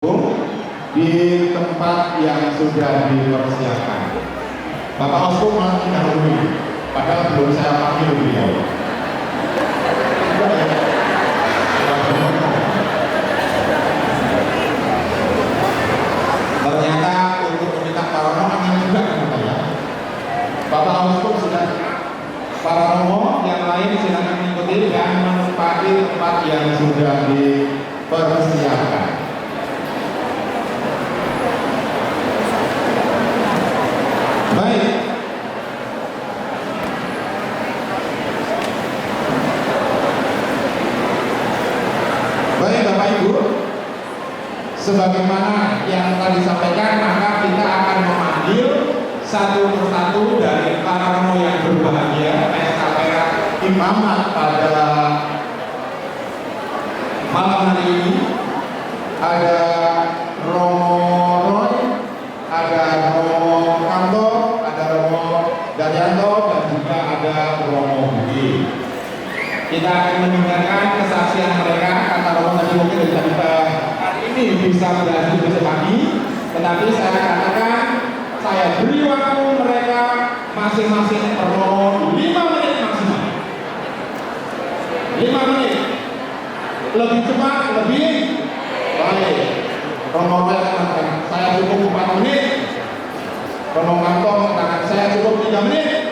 di tempat yang sudah dipersiapkan. Bapak Osku malah mendahului, padahal belum saya panggil beliau. Ternyata untuk meminta para romo akan juga katanya. Bapak Osku sudah, para romo yang lain silakan mengikuti dan menempati tempat yang sudah dipersiapkan. Baik. Baik Bapak Ibu, sebagaimana yang tadi disampaikan, maka kita akan memanggil satu persatu dari para romo yang berbahagia pesta imamat pada malam hari ini. Ada Romo Roy, ada Romo Kanto, ada Romo Daryanto, dan juga ada Romo Budi. Kita akan mendengarkan kesaksian mereka. Kata Romo tadi mungkin dari hari ini bisa berhasil besok pagi, tetapi saya katakan saya beri waktu mereka masing-masing per Romo 5 menit maksimal. 5 menit. Lebih cepat, lebih baik. Romo Roy mengatakan saya cukup 4 menit. Romo Kanto mengatakan saya cukup 3 menit.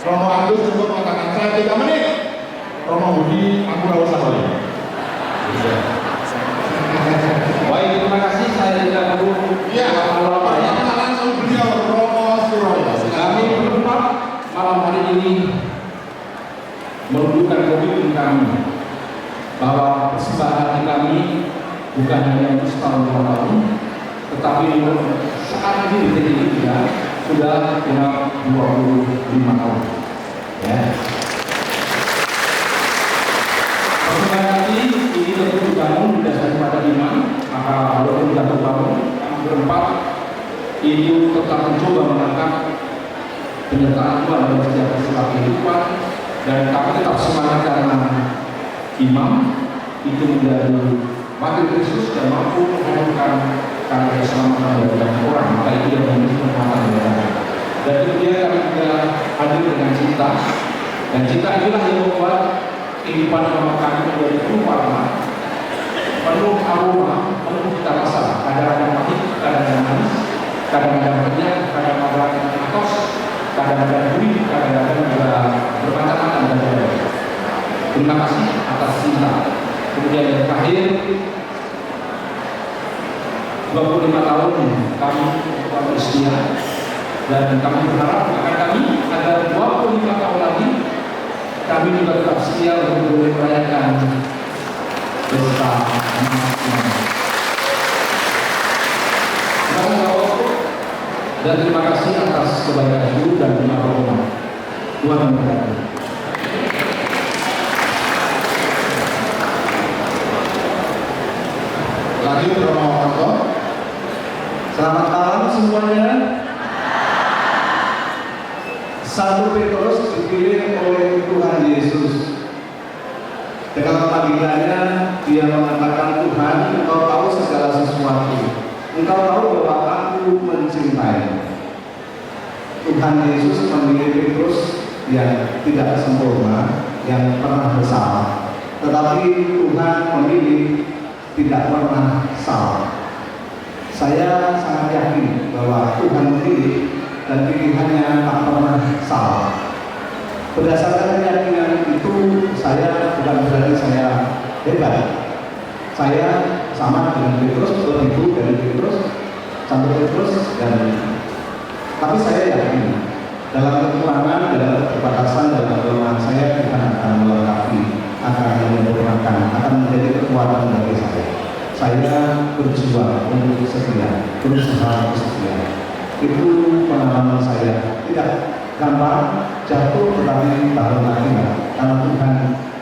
Romo Agus cukup mengatakan saya 3 menit. Romo Budi, aku gak usah boleh. Baik, terima kasih. Saya tidak perlu. Iya, pertanyaan langsung beliau Romo Suroyo. Kami berempat malam hari ini menunjukkan komitmen kami bahwa persembahan hati kami bukan hanya untuk setahun 2 tahun, tetapi saat ini di titik kita sudah genap 25 tahun. Ya. Persembahan hati ini tentu dibangun berdasarkan pada iman, maka walaupun jatuh bangun, kami berempat itu tetap mencoba mengangkat penyertaan Tuhan dalam setiap peristiwa kehidupan, dan kami tetap semangat karena imam itu menjadi wakil Kristus dan mampu menghadirkan karya keselamatan dari banyak orang, maka itu yang menjadi kekuatan mereka. Dan kemudian kami juga hadir dengan cinta, dan cinta inilah yang membuat kehidupan rumah kami menjadi penuh warna, penuh aroma, penuh cita rasa. Kadang-kadang pahit, kadang-kadang manis, kadang-kadang kenyang, kadang-kadang atos, kadang-kadang gurih, kadang-kadang juga bermacam-macam dan lain-lain. Terima kasih atas cinta. Kemudian yang terakhir, 25 tahun kami setia, dan kami berharap akan kami ada 25 tahun lagi kami juga tetap setia untuk merayakan pesta dan terima kasih atas kebaikan guru dan terima kasih. Tuhan memberkati. Lanjut Romo Kanto. Selamat malam semuanya. 1 Petrus dipilih oleh Tuhan Yesus. Dengan panggilannya dia mengatakan, Tuhan, Engkau tahu segala sesuatu. Engkau tahu bahwa aku mencintai. Tuhan Yesus memilih Petrus yang tidak sempurna, yang pernah bersalah. Tetapi Tuhan memilih tidak pernah salah. Saya sangat yakin bahwa Tuhan memilih dan pilihannya tak pernah salah. Berdasarkan keyakinan itu, saya bukan berarti saya hebat. Saya sama dengan Petrus, lebih dari Petrus, sampai Petrus, dan tapi saya yakin dalam kekurangan, dalam keterbatasan, dalam kelemahan saya, Tuhan akan melengkapi, akan menyempurnakan, akan menjadi kekuatan bagi saya. Saya berjuang untuk setia, berusaha untuk setia. Itu pengalaman saya. Tidak gampang jatuh, tetapi tahan lagi, karena Tuhan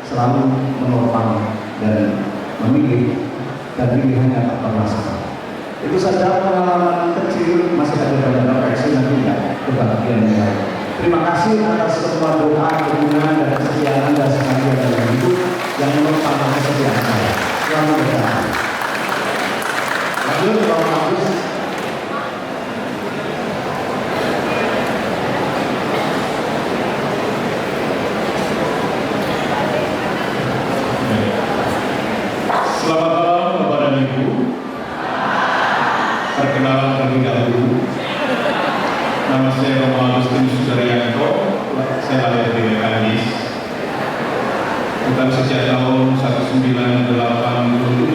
selalu menopang dan memilih, dan pilihannya tak pernah salah. Itu saja pengalaman kecil, masih ada banyak refleksi nanti ya, kebahagiaan yang lain. Terima kasih atas semua doa, dukungan, dan kesetiaan Anda sekalian dalam hidup yang menopang kesetiaan saya. Selamat berjalan. Romo Agus. Selamat malam Bapak dan Ibu. Perkenalan terlebih dahulu. Nama saya Romo Agustinus Sudaryanto. Saya lahir di Mekanis. Bukan sejak tahun 1987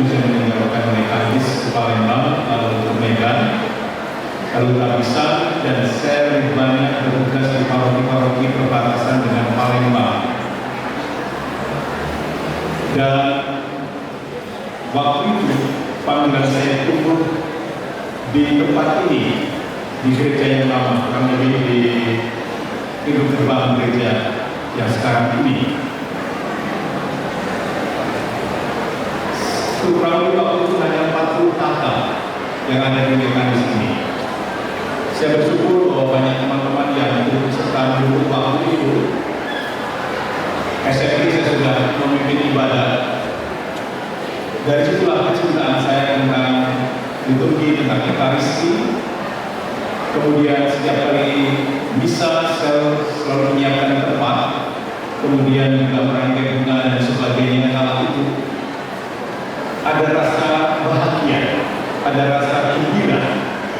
saya meninggalkan Mekanis ke Palembang, lalu ke Medan, lalu Tapisan, dan saya lebih banyak bertugas di paroki-paroki perbatasan dengan Palembang. Dan waktu itu panggilan saya tumbuh di tempat ini, di gereja yang lama, kurang lebih di pintu gerbang gereja yang sekarang ini. Kurang lebih waktu itu hanya 40 kakak yang ada di Mekanis ini. Saya bersyukur bahwa banyak teman-teman yang turut serta dulu waktu itu. SMP saya sudah memimpin ibadah. Dari situlah kecintaan saya tentang liturgi, tentang ekaristi. Kemudian setiap kali misa saya selalu menyiapkan tempat. Kemudian juga merangkai bunga dan sebagainya. Kala itu ada rasa bahagia, ada rasa gembira,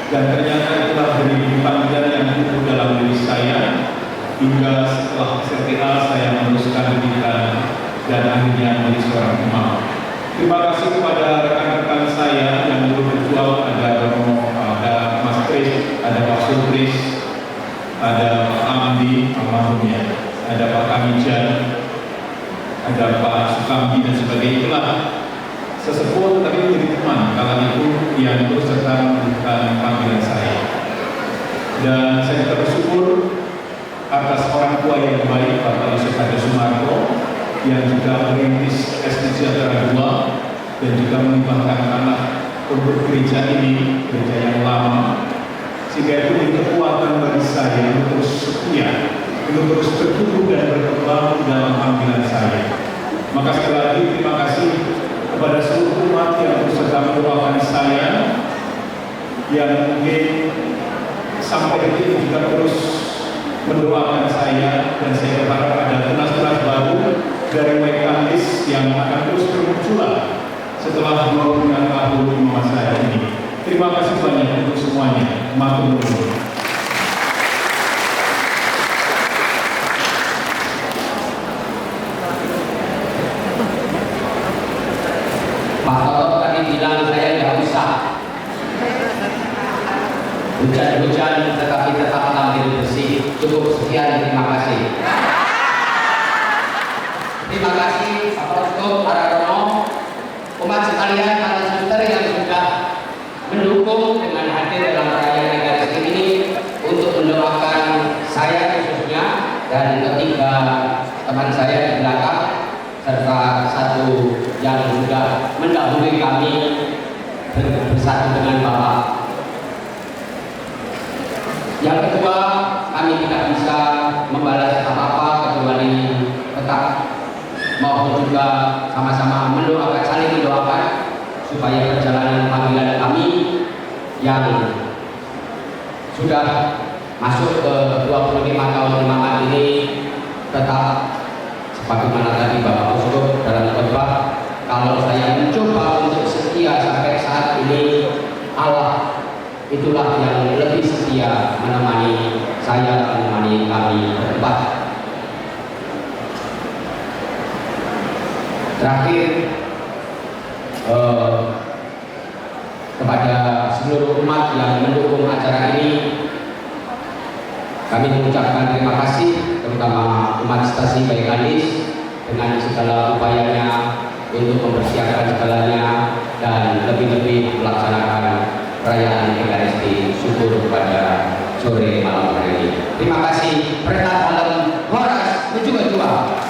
dan ternyata itulah dari panggilan yang tumbuh dalam diri saya. Hingga setelah SRTA saya meneruskan pendidikan dan akhirnya menjadi seorang imam. Terima kasih kepada rekan-rekan saya yang dulu berjuang, ada Romo, ada Mas Kris, ada Pak Sultris, ada Pak Amdi, almarhumnya, ada Pak Kamijan, ada Pak Sukamdi dan sebagainya. Itulah sesepuh tapi menjadi teman kala itu yang terus serta memberikan panggilan saya. Dan saya juga bersyukur atas orang tua yang baik, Bapak Yusuf Hadi Sumarto, yang juga merintis SD Sejahtera 2 dan juga melibatkan anak untuk gereja ini, gereja yang lama, sehingga itu menjadi kekuatan bagi saya untuk terus setia, untuk terus bertumbuh dan berkembang dalam panggilan saya. Maka sekali lagi terima kasih kepada seluruh umat yang terus sedang mendoakan saya, yang mungkin sampai detik ini juga terus mendoakan saya, dan saya berharap ada tunas-tunas baru dari Mekanis yang akan terus bermunculan setelah 29 tahun di masa saya ini. Terima kasih banyak untuk semuanya. Matur nuwun. Pak Toto tadi bilang saya nggak usah hujan-hujan tetapi tetap tampil bersih. Cukup sekian, terima kasih. Terima kasih Pak Prosto, para Romo, umat sekalian, para suster yang sudah mendukung dengan hadir dalam perayaan Ekaristi ini untuk mendoakan saya khususnya dan ketiga teman saya di belakang serta satu yang sudah mendahului kami bersatu dengan Bapak. Yang kedua, kami tidak bisa membalas apa-apa kecuali tetap mohon juga sama-sama mendoakan, saling mendoakan supaya perjalanan panggilan kami yang sudah masuk ke 25 tahun imamat ini tetap sebagaimana tadi Bapak Uskup dalam khotbah, kalau saya mencoba untuk setia sampai saat ini, Allah itulah yang lebih setia menemani saya, menemani kami berempat. Terakhir, kepada seluruh umat yang mendukung acara ini, kami mengucapkan terima kasih, terutama umat stasi Mekanis dengan segala upayanya untuk mempersiapkan segalanya dan lebih-lebih melaksanakan perayaan Ekaristi syukur pada sore malam hari ini. Terima kasih. Berkat dalam Horas Menjual-jual.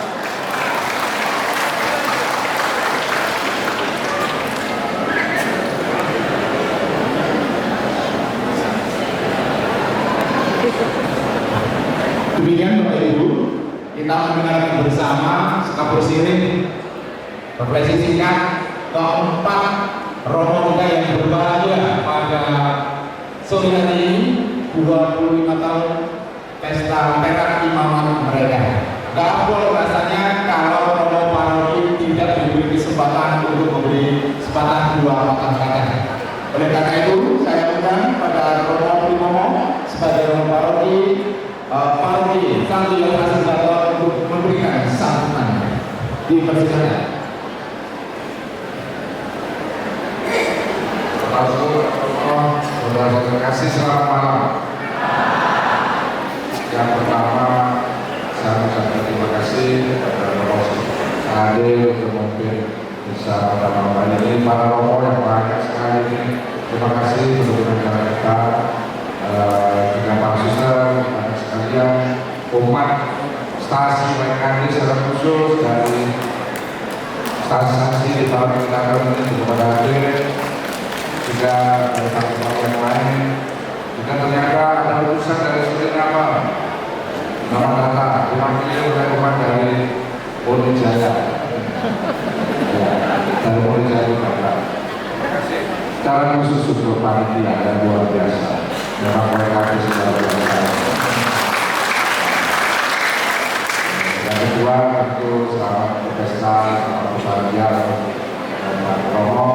Demikian Bapak Ibu, kita mendengarkan bersama sekapur sirih refleksi singkat keempat Romo kita yang berbahagia pada sore hari ini 25 tahun pesta perak imaman mereka. Gak rasanya kalau Romo Paroki tidak diberi kesempatan untuk memberi kesempatan dua patah kata. Oleh karena itu saya undang pada Romo Primomo sebagai Romo Paroki Santo Yohanes Gatot untuk memberikan sambutan. Dipersilakan. Terima kasih, selamat malam. Yang pertama, saya mengucapkan terima kasih kepada Romo Ade untuk mungkin bisa pada malam hari ini. Para Romo yang banyak sekali ini, terima kasih untuk rencana kita dengan para suster, banyak sekalian umat stasi mereka secara khusus dari stasi di tahun kita kali ini kepada hadir. Juga ada tamu-tamu yang lain. Juga ternyata ada utusan dari Suriname. Nama kata diwakili oleh umat dari Bonijaya. Ya, dari Bonijaya juga. Secara khusus untuk panitia yang luar biasa. Memang mereka sudah luar biasa. Yang kedua tentu selamat berpesta, selamat berbahagia dan Romo.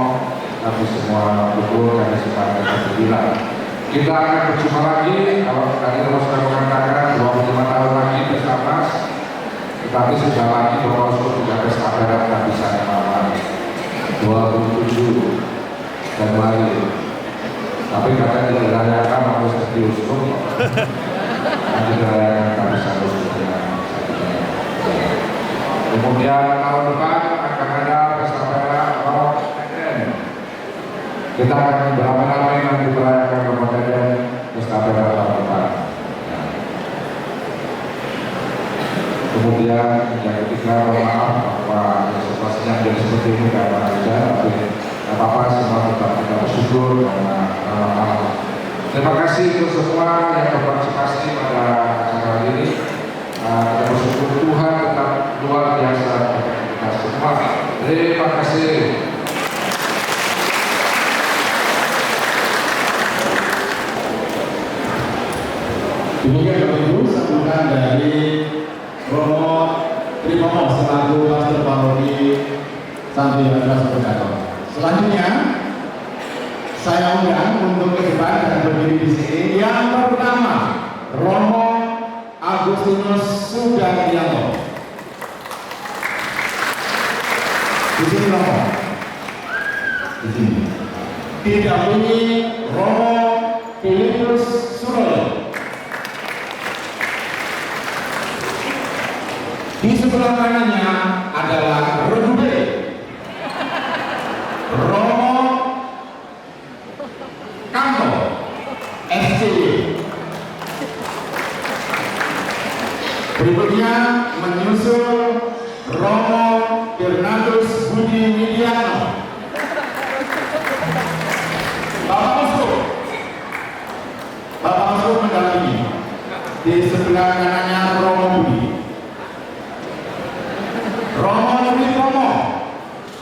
Tapi semua dukung dan semua kita kita akan berjumpa lagi. Kalau tadi Romo sudah mengatakan 25 tahun lagi bersama, tetapi sudah lagi Romo sudah pesta perak dan bisa malam 27 Januari. Tapi katanya tidak dirayakan harus diusung. Nanti dirayakan tak bisa kemudian tahun depan akan ada pesta perak kita akan beramai-ramai nanti merayakan Ramadan pesta perak tahun depan. Kemudian yang ketiga, maaf bahwa situasinya jadi seperti ini karena saja, tapi tidak apa-apa, semua tetap kita bersyukur karena terima kasih untuk semua yang berpartisipasi pada acara ini. Kita bersyukur Tuhan tetap luar biasa bagi kita semua. Terima kasih. Demikian Bapak Ibu sambutan dari Romo Primomo selaku Pastor Paroki Santo Yohanes Gatot. Selanjutnya saya undang untuk ke depan dan berdiri di sini. Yang pertama Romo Agustinus Sudaryanto. Di sini Romo. Di sini. Didampingi Romo Filipus Suroyo. Di sebelah kanannya adalah Redude Romo Kanto SCY. Berikutnya menyusul Romo Bernardus Budi Widiano. Bapak Masuk mendampingi. Di sebelah kanannya Romo Budi. Romo Primomo.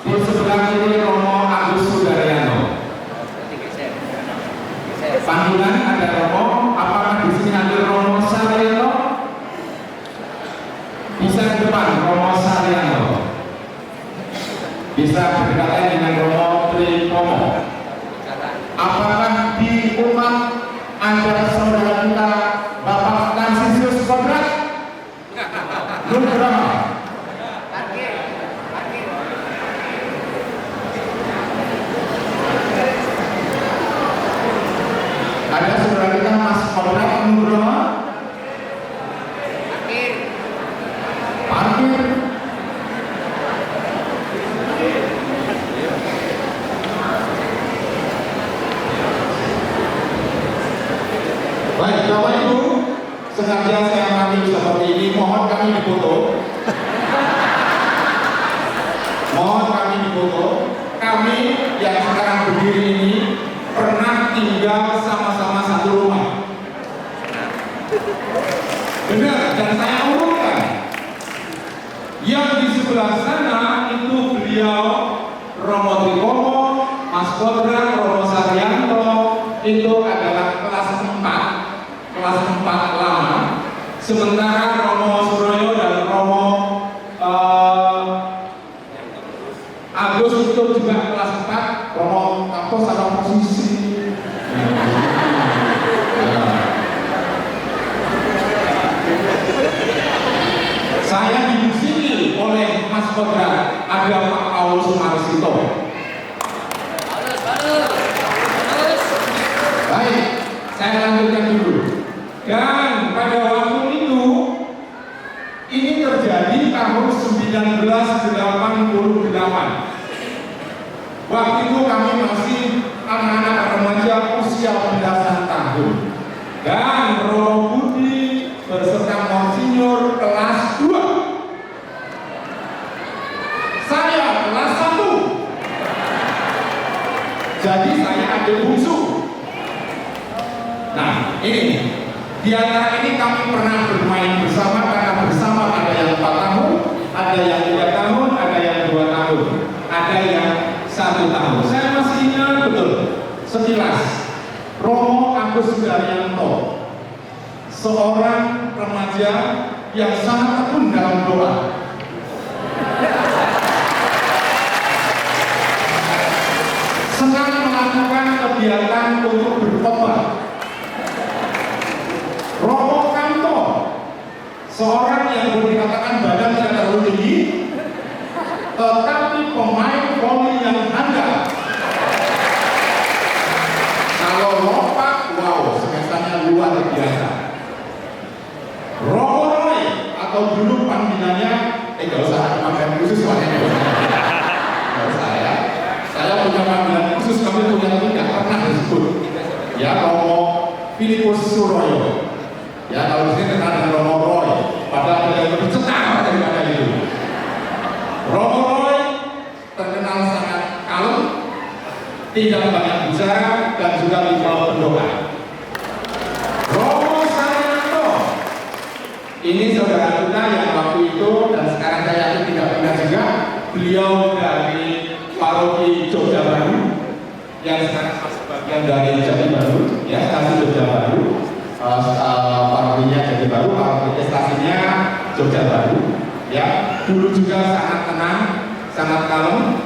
Di sebelah kiri Romo Agus Sudaryanto. Panggilan ada Romo, apakah di sini ada Romo Saryanto? Bisa di depan Romo Saryanto. Bisa berdekatan dengan Romo Primomo. Apakah di umat ada saudara kita Bapak Tansisius Kodrat? Nugraha. Ada saudara kita Mas Kodrat Nugraha? Parkir. Baik, Bapak Ibu, sengaja saya ambil seperti ini, mohon kami difoto. Mohon kami difoto. Kami yang sekarang berdiri ini pernah tinggal sama-sama satu rumah. Benar, dan saya urutkan. Yang di sebelah sana itu beliau Romo Primomo, Mas Kodrat, Romo Saryanto, itu adalah kelas Sementara Romo Suroyo dan Romo Agus itu juga kelas 4. Romo Kamto sama posisi. Saya dibisiki oleh Mas Kodrat, ada Pak Paulus Marsito. Baik, saya lanjutkan dulu. Dan pada waktu itu, ini terjadi tahun 1988. Waktu itu kami masih anak-anak remaja usia belasan tahun. Dan Romo Budi berserta Monsinyur kelas 2. Saya kelas 1. Jadi saya adik bungsu. Nah, ini di antara ini kami pernah bermain bersama, karena bersama ada yang 4 tahun, ada yang 3 tahun, ada yang 2 tahun, ada yang 1 tahun. Saya masih ingat betul sekilas Romo Agus Daryanto, seorang remaja yang sangat tekun dalam doa. Senang melakukan kegiatan untuk berkhotbah. Romo Kamto, seorang yang boleh dikatakan badan tidak terlalu tinggi, tetapi pemain voli yang handal. Kalau lompat, wow, semestanya luar biasa. Romo Roy, atau dulu panggilannya, gak usah panggilan khusus, gak usah ya. Saya punya panggilan khusus, kami punya tidak pernah disebut. Ya, Romo Filipus Suroyo. Ya, kalau di sini kenal dengan Romo Roy, padahal ada yang lebih cetar daripada itu. Romo Roy terkenal sangat kalem, tidak banyak bicara, dan juga liberal berdoa. Romo Saryanto, ini saudara kita yang waktu itu dan sekarang saya yakin tidak pindah juga. Beliau dari paroki Jogja Baru, yang sekarang bagian dari Jati Baru, ya, stasiun Jogja Baru. Parokinya Jati Baru, paroki stasiunnya Jogja Baru. Ya, dulu juga sangat tenang, sangat kalem.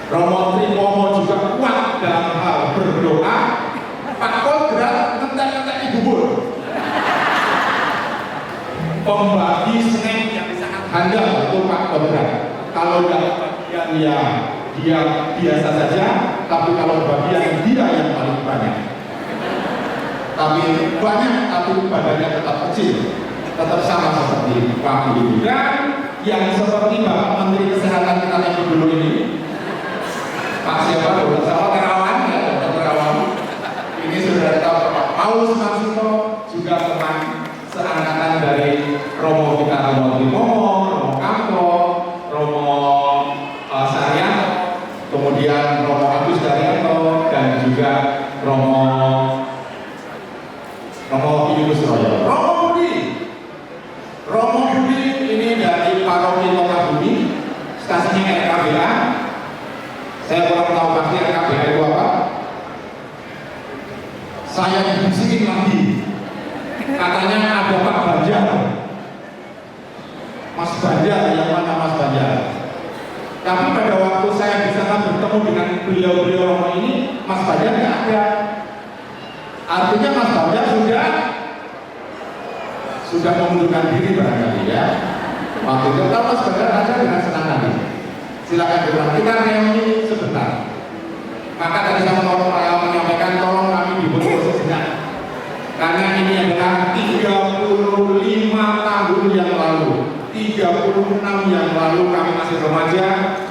Romo Tripomo juga kuat dalam hal berdoa. Pak Kodrat ngentek-ngentek di bubur. Pembagi snack yang sangat handal itu Pak Kodrat. Kalau dapat bagian ya dia biasa saja, tapi kalau bagian dia yang paling banyak. Tapi banyak, tapi badannya tetap kecil, tetap sama seperti waktu itu. Dan yang seperti Bapak Menteri Kesehatan kita yang dulu ini, Pak siapa? Sama Terawan, ya, Dr. Terawan. Ini sudah tahu Pak Paulus Marsito, juga teman seangkatan dari Romo kita, Romo Tripomo, Romo Kamto, Romo Saryanto, kemudian Romo Agus Daryanto, dan juga Romo Filipus Suroyo. Romo Budi ini dari paroki Lokabumi, stasiunnya RKBA. Saya kurang tahu pasti RKBA itu apa. Saya dibisikin lagi, katanya ada Pak Banjar, Mas Banjar, yang mana Mas Banjar? Tapi pada waktu saya di sana bertemu dengan beliau-beliau Romo ini, Mas Banjar nggak ada. Artinya Mas Banjar sudah mengundurkan diri barangkali ya. Waktu itu kalau Mas Banjar ada dengan senang hati. Silakan diulang. Kita reuni sebentar. Maka tadi saya mau menyampaikan tolong kami diberi sejenak. Karena ini adalah 35 tahun yang lalu, 36 yang lalu kami masih remaja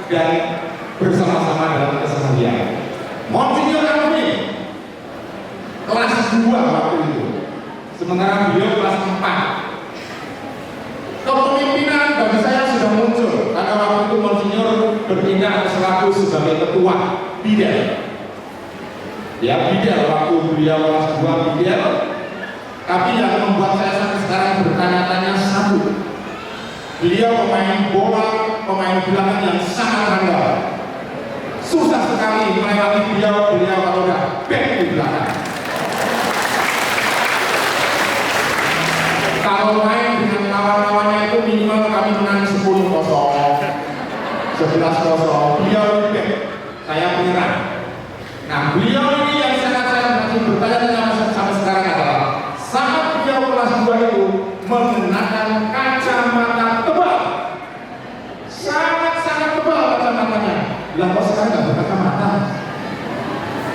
dan bersama-sama dalam keseharian. Monsinyur kami kelas 2 waktu itu, sementara beliau kelas 4. Kepemimpinan bagi saya sudah muncul karena waktu itu Monsinyur bertindak selaku sebagai ketua bidel. Ya, bidel waktu beliau kelas 2 bidel. Tapi yang membuat saya sampai sekarang bertanya-tanya satu, beliau pemain bola, pemain belakang yang sangat handal. Susah sekali melewati beliau kalau udah back di belakang. Kalau main jelas kosong. Beliau ini saya penyerang. Nah, beliau ini yang sangat saya masih bertanya sampai sekarang adalah saat beliau kelas 2 itu menggunakan kacamata tebal, sangat tebal kacamatanya. Lah kok sekarang nggak berkacamata?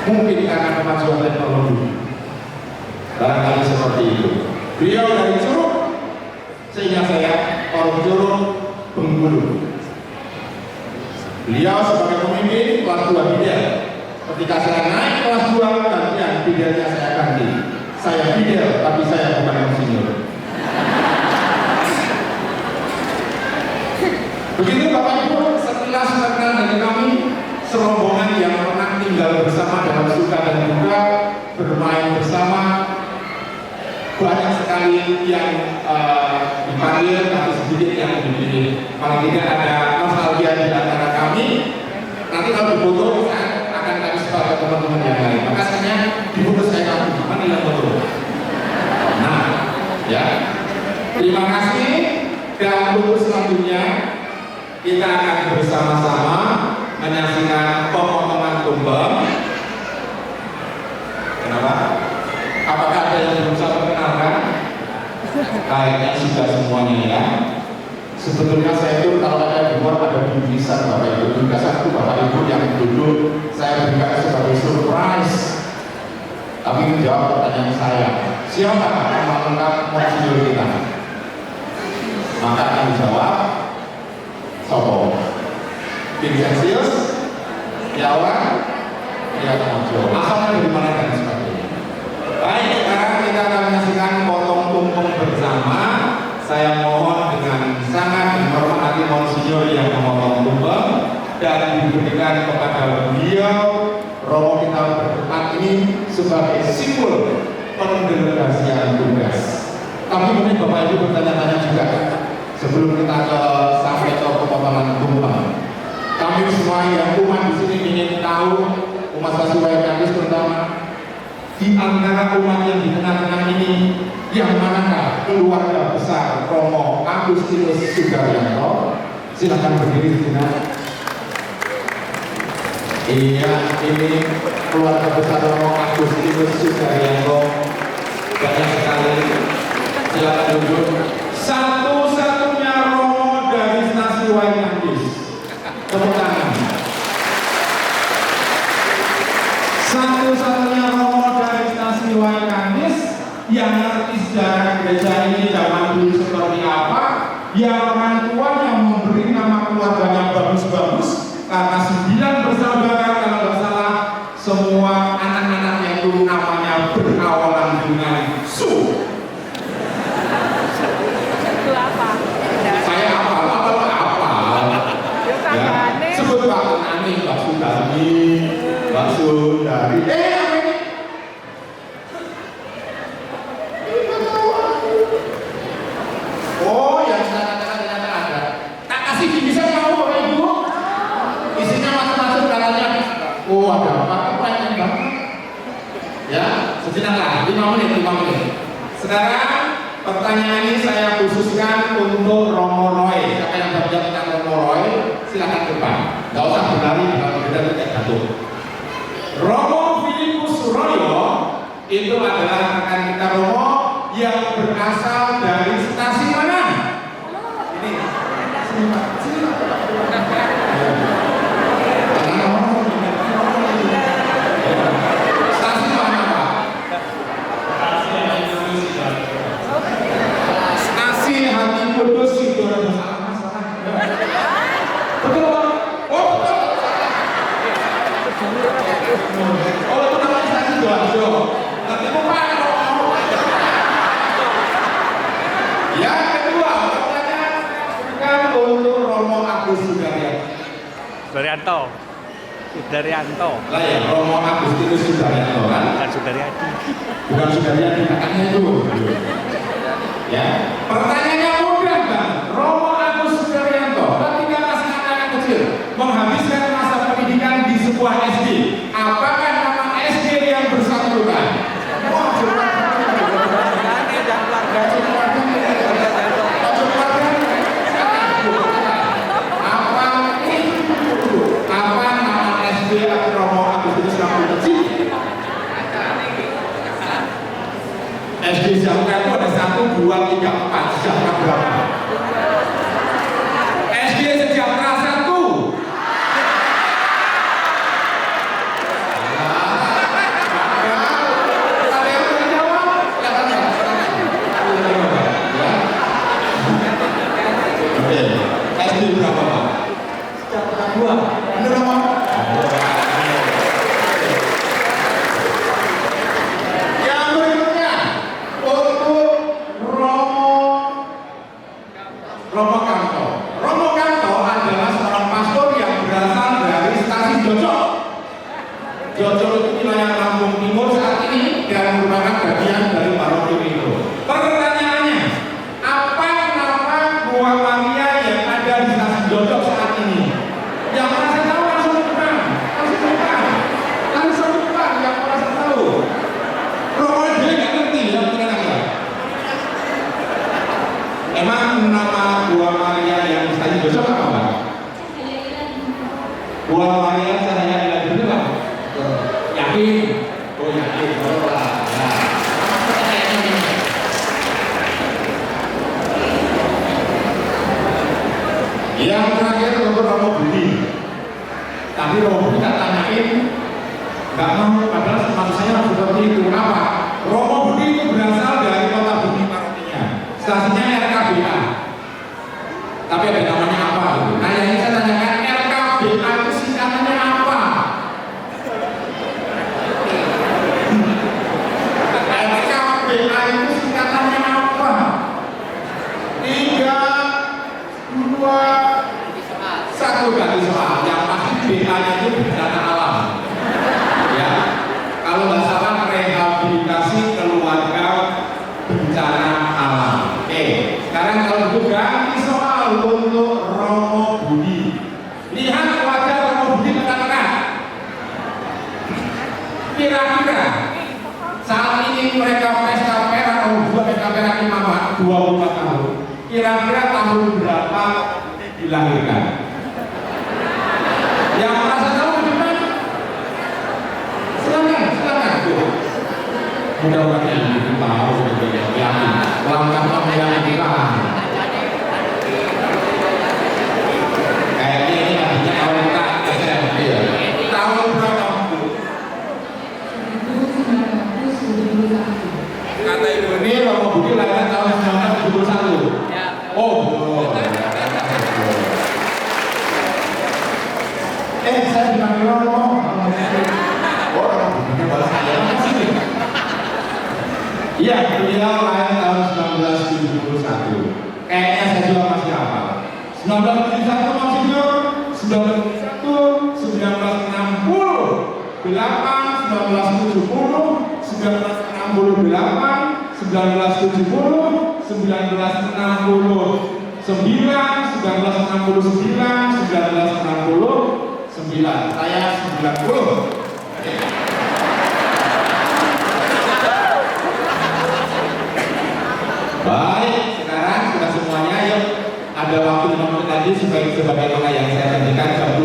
Mungkin karena kemajuan teknologi. Barangkali seperti itu. Beliau dari Curug, sehingga saya orang Curug Bengkulu. Beliau sebagai pemimpin kelas 2 bidel. Ketika saya naik kelas 2, gantian bidelnya saya ganti. Saya bidel, tapi saya bukan insinyur. Begitu Bapak Ibu, sekilas perkenalan dari kami, serombongan yang pernah tinggal bersama dalam suka dan duka, bermain bersama. Banyak sekali yang dipanggil, tapi sedikit yang dipilih. Paling tidak ada nostalgia di antara kami. Nanti kalau difoto akan kami sebar ke teman-teman yang lain. Makanya difoto saya tahu mana yang foto. Nah, ya. Terima kasih. Dan untuk selanjutnya kita akan bersama-sama menyaksikan pemotongan tumpeng. Kenapa? Apakah ada yang belum saya perkenalkan? Kayaknya sudah semuanya ya. Sebetulnya saya itu kalau ada di luar ada bingkisan Bapak Ibu. Juga satu Bapak Ibu yang duduk saya berikan sebagai surprise. Tapi menjawab pertanyaan saya, siapa nama lengkap monsinyur kita? Maka akan dijawab Sopo Vincentius Yawan Yatmojo. Asalnya dari mana dan sebagainya. Baik, sekarang kita akan menyaksikan potong tumpeng bersama. Saya mohon dengan sangat menghormati monsinyur yang memotong tumpeng dan diberikan kepada beliau Romo kita berdepan ini sebagai simbol pendelegasian tugas. Tapi mungkin Bapak Ibu bertanya-tanya juga sebelum kita sampai ke pemotongan tumpeng. Kami semua yang umat di sini ingin tahu, umat Kasuwai Kandis terutama, di antara umat yang di tengah-tengah ini, yang manakah keluarga besar Romo Agustinus Sudaryanto? Silakan berdiri sejenak. Iya, ini keluarga besar Romo Agustinus Sudaryanto. Banyak sekali. Silakan duduk. Satu-satunya Romo dari Stasiun Waikandis. Tepuk tangan. Satu-satunya Romo dari Stasiun Waikandis yang ngerti sejarah gereja ini zaman dulu seperti apa, yang orang tuanya memberi nama keluarganya bagus-bagus karena 9 bersaudara kalau nggak salah, semua anak-anaknya itu namanya berawalan dengan Su. Saya apa? Ya, sebut Pak Nani, Pak Sudani, Pak Sundari. Apa ini? Oh, yang saya katakan ternyata ada. Tak kasih bingkisan mau Bapak Ibu? Isinya masuk-masuk katanya. Oh, ada apa? Banyak banget. Ya, sejenak lah. 5 menit. Sekarang pertanyaan ini saya khususkan untuk Romo Roy. Siapa yang dapat tentang Romo Roy, silakan ke depan. Gak usah berlari kalau tidak jatuh. Romo Filipus Suroyo itu adalah rekan kita Romo yang berasal dari stasiun mana? Ini. Sini Pak. Stasiun mana Pak? Stasiun Hati Kudus Sidoarjo. Betul Pak? Oh betul. Oh itu namanya stasiun Sidoarjo. Nanti mau Pak. Yang kedua, pertanyaan untuk Romo Agus Sudaryanto. Lah ya, Romo Agustinus Sudaryanto kan? Bukan Sudaryadi. Bukan Sudaryadi, katanya itu. Ya, pertanyaannya mudah Bang. Romo Agus Sudaryanto ketika masih anak kecil menghabiskan masa pendidikan di sebuah SD. Apakah nama SD yang bersangkutan? 2, 3, 4 sejahtera berapa? SD sejahtera 1. Ada yang bisa jawab? Silakan, Pak. Ya. Oke. SD berapa, Pak? Sejahtera 2. Benar, Pak? Yang berikutnya untuk Romo Kanto. Romo Kanto adalah seorang pastor yang berasal dari stasiun Jojok. Jojok itu wilayah Lampung Timur saat ini dan merupakan bagian dari paroki itu. Pertanyaannya, apa nama Gua Maria yang ada di stasiun Jojok saat ini? Yang merasa tahu langsung bukan, yang merasa tahu. Romo dia nggak ngerti, yang punya aja. Emang nama Gua Maria yang di stasiun Jojok apa, Pak? Gua Maria Cahaya Ilahi bener, Pak? Yakin? Oh yakin, oh lah. Yang terakhir untuk Romo Budi. Tapi Romo Budi tak tanyain, nggak mau, padahal maksud saya seperti itu. Kenapa? Romo Budi itu berasal dari kota Budi parokinya. Stasiunnya RKBA. Tapi ada namanya apa? Nah yang ini saya tanyakan, RKBA itu singkatannya apa? RKBA itu singkatannya apa? 3, 2, 1 ganti soal. Yang pasti BA-nya itu bencana alam. Ya, kalau nggak salah rehabilitasi keluarga bencana alam. Oke, sekarang kalau itu ganti soal untuk Romo Budi. Lihat wajah Romo Budi tengah-tengah. Kira-kira saat ini mereka pesta perak atau juga pesta perak imamat 24 tahun. Kira-kira tahun berapa dilahirkan? Yang merasa tahu gimana? Silakan. Mudah-mudahan itu tahu yakin. Langkah yang kita. Kayaknya ini artinya awal tak SMP ya. Tahun berapa? Kata ibu ini Romo Budi lahir tahun 1971. Oh, saya dipanggil Romo. Oh, Romo Budi balas saya. Iya, beliau lahir tahun 1971. Kayaknya saya juga masih hafal. 1971 maksudnya 1971, 1968, 1970, 1968, 1970, 1969, 1969, saya 90. Baik, sekarang sudah semuanya, yuk ada waktu 5 menit lagi sebagai yang saya janjikan jam